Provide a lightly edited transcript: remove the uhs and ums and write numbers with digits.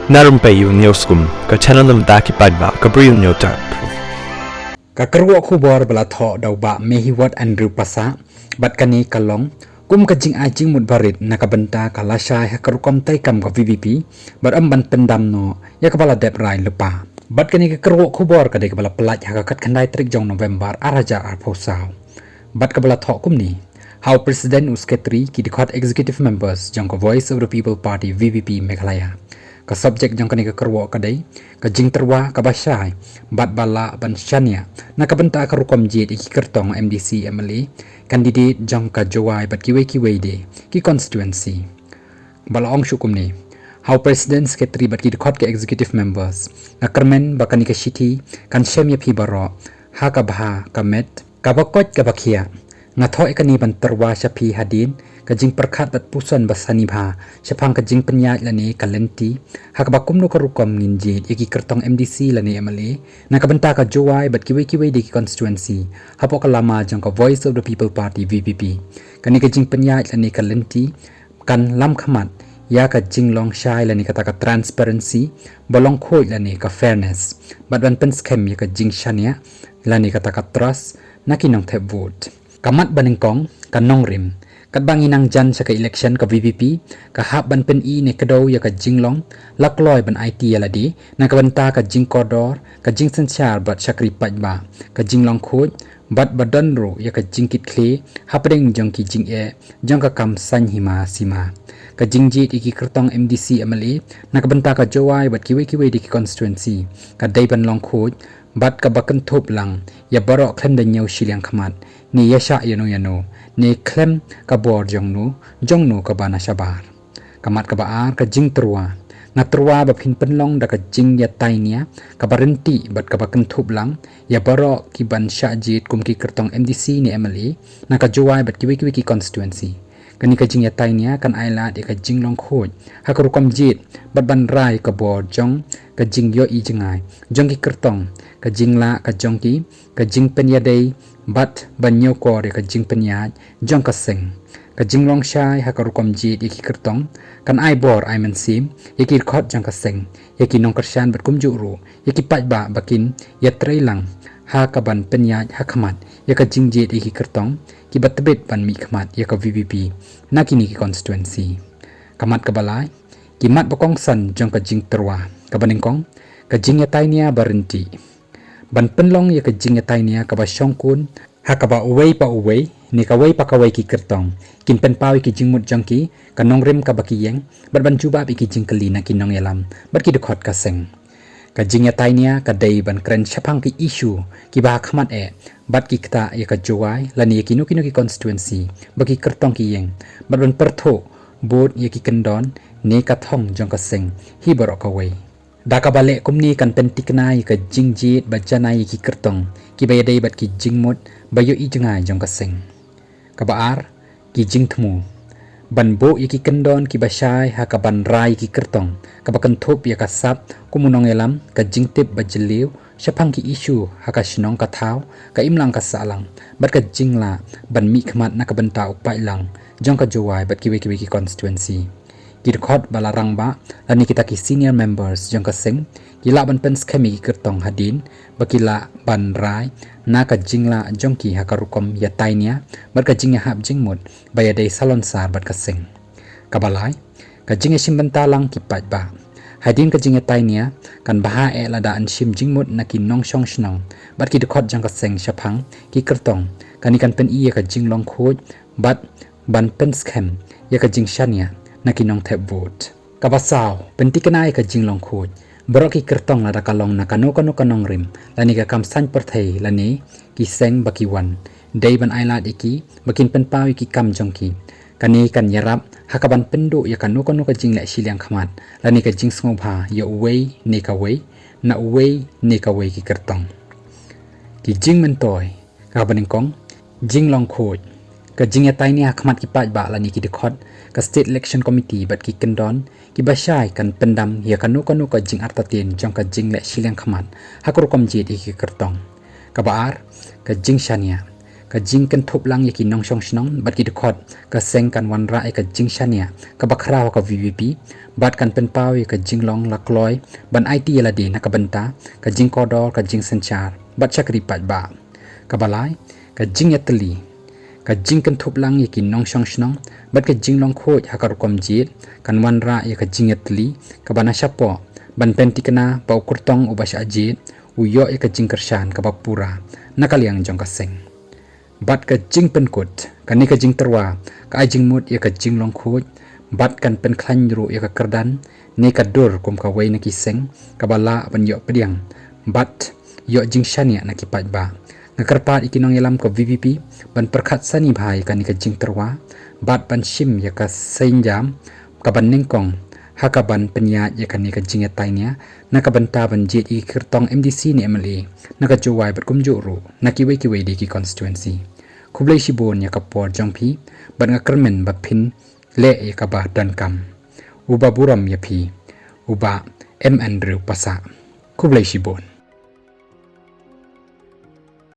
Narumpayu Neoskum, ka channel daki padba, ka briu nyotar. Kakarwa kubor bala tho dauba mehiwat Andrew Pasa, bat kani kalong, kum kajing ajing mut barit nakabenta kalasay hakarukom tay kam ka VVP, bat amban pendam no, ya kabala dep rai lupa. Bat kani kakarwa kubor kadai kabala pelat hakakat kandai trik jong November araja arposaw. Bat kabala tho kum ni, how President Usketri ki dikhat executive members jong ka Voice of the People Party VVP Meghalaya. Ka subjek jong kani kakarwa kadai, ka jing terwa ka basyay, bat bala ban syania, nakabenta karukom jid iki kertong MDC MLA, candidate jong ka jawai bat kiwe de, ki constituency. Bala ong syukum ni, how President Secretary bat ki dikhat ke executive members, na kermen bakani ka shiti, kan syem yapi baro, ha ka baha ka met, ka bakot ka bakia, nga thoi kani ban terwa syapi hadin, kajing perkat bat pusan basani bha syapang kajing penyat lani kalenti hak bakum no karukom nginjit iki kertong MDC lani MLA na kabenta ka jowai bat kiwe di constituency hapo kalama jong ka Voice of the People Party VPP kani kajing penyat lani kalenti kan lam khamat ya kajing long shai lani kata ka transparency bolong khoi lani ka fairness bat ban pen scam ya kajing shania lani kata ka trust nakinong thep vote kamat baningkong kanong rim kat banginang jan sa ka election ka VVP ka hap ban pen I ne kadaw ya ka jinglong lakloy ban IT yaladi na kabanta ka jing kodor ka jing sensyar bat syakri pajba ka jinglong khoj bat badanro ya ka jingkit kle hapring jong ki jing jong ka kam san hima sima ka jingjit iki kertong MDC MLA na kabanta ka jawai bat kiwe di constituency ka dayban long khoj bat ka bakan thop lang ya barok khlem da nyaw silyang khamat ni yasha yano ne klem ka bor jongnu ka bana shabar kamat ka baar ka jing terwa na terwa ba phin penlong da ka jing ya tainia ka barenti bat ka bakan thup lang ya baro ki ban sha jit kum ki kertong MDC ni MLA na ka jowai bat ki ki constituency kani ka jing ya tainia kan aila de ka jing long khoj ha ka rukom jit bat ban rai ka bor jong ka jing yo I jingai jong ki kertong ka jing la ka jong ki ka jing pen ya dei bat banyo ko re ka jing penyat jong ka seng ka jing long shai ha ka rukom jit iki kertong kan ai bor ai men sim iki khot jong ka seng iki nong kershan bat kum juru iki pajba bakin ya trailang ha ka ban penyat ha khamat ya ka jing jit iki kertong ki bat tebet ban mi khamat ya ka VVP nakini ki constituency kamat ka balai ki mat bokong san jong ka jing terwa ka baningkong ka jing ya tainia barenti ban penlong ya ka jing ya tainia ka ba syongkun ha ka ba uwei pa uwei ni ka wei pa ka wei ki kertong kin pen pawi ki jing mut jangki ka nongrim ka ba ki yeng bat ban cuba bi ki jing kali na kinong yalam bat ki dekhot ka seng ka jing ya tainia ka dei ban kren syapang ki issue ki ba khamat bat ki kta ya ka jowai lani ki kinu ki constituency ba ki kertong ki yeng bat ban pertho bot ya ki kendon ne ka thong jong ka seng hi barok ka wei Daka balik kumni kan pentik nai ka jingjit bajanai ki kertong ki bayadai bat ki jingmut bayo I jengai jong kaseng ka baar ki jing thmu ban bo ki kendon ki basyai ha ka ban rai ki kertong ka bakan thop ya ka sap kumunong elam ka jingtip bajeliu syapang ki issue ha ka shnong ka thau ka imlang ka salang bat ka jingla ban mi khmat na ka banta upai lang jong ka jowai bat ki ki constituency Kirkot balarang ba lani kita ki senior members jong kaseng kila ban pen skemi kertong hadin bakila ban rai na ka jingla jongki hakarukom ya tainia bat ka jingya hab jingmut bayadai salon sar bat kaseng kabalai ka jingya simbentalang ki ba hadin ka jingya tainia kan baha lada an sim jingmut na ki nong shong shnong bat ki dekot jong kaseng syapang ki kertong kani kan pen iya ka jinglong khoj bat ban pen skem ya ka jing shania nakinong thep vote kabasaw pentikanai ka jinglong khoj borok ki kertong la kalong na kanong rim lani ka kam san perthei lani ki seng bakiwan dei ban ailat iki bakin pen pawi ki kam jongki kani kan yarap hakaban pendu ya kanu ka jing la silyang khamat lani ka jing sngoba ya uwei ne ka wei na uwei ne ka wei ki kertong ki jing mentoy ka baningkong jinglong khoj ka jing ya tainia khamat ki paj ba lani ki dekhot ka state election committee bat ki kendon ki basyai kan pendam ya kanu ka jing artatin jong ka jing le silyang khamat hakur kom jit ki kertong ka baar ka jing shania ka jing kan thop lang ya ki nong shong shnong bat ki dekhot ka seng kan wan ra ka jing shania ka bakhra ka VVP บัดกันเป็นเป้าอีกะจิงลองลักลอยบันไอตีละดีนักบันตากะจิงกอดอกะจิงสัญชาร์บัดชักริปัดบากะบาลายกะจิงยัตลีกะจิงกันทุบลังยกินน้องช่องชนองบัดกะจิงลองโคดฮักกรกอมจีดกันวันระยกะจิงยัตลีกะบานาชาปอบันเป็นติกนาเปาคุรตองอุบาชาจีดอุยอยกะจิงกระชานกะบาปูรานักเลียงจงกะเซงบัดกะจิงเป็นกดกันนี้กะจิงตรวากะไอจิงมุดยกะจิงลองโคดบัดกันเป็นคลันรูยกะกระดันนี่กะดูร์กุมกะไว้นักิเซงกะบาลาบันยอเปียงบัดยอจิงชาเนี่ยนักิปัดบางกระปาดอีกน้องยลำกับ VVP บันประคัดสนิบายกันนี่กะจิงตรวาบัดบันชิมยกะเซนยามกะบันเน่งกองฮักบันปัญญายกันนี่กะจิงยะไตเนี่ยนักบันตาบันจีดอีกตอง MDC เนี่ย MLA นักจูวายบัดกุมจูรูนักกิเวดีกิ constituency คุบเลยชิโบนยกะปอดจงพีบันกะกระเมนบัดพินเละยกะบาดันกำอุบาบุรมยพีอุบาเอ็มแอนหรือภาษาคุบเลยชิโบน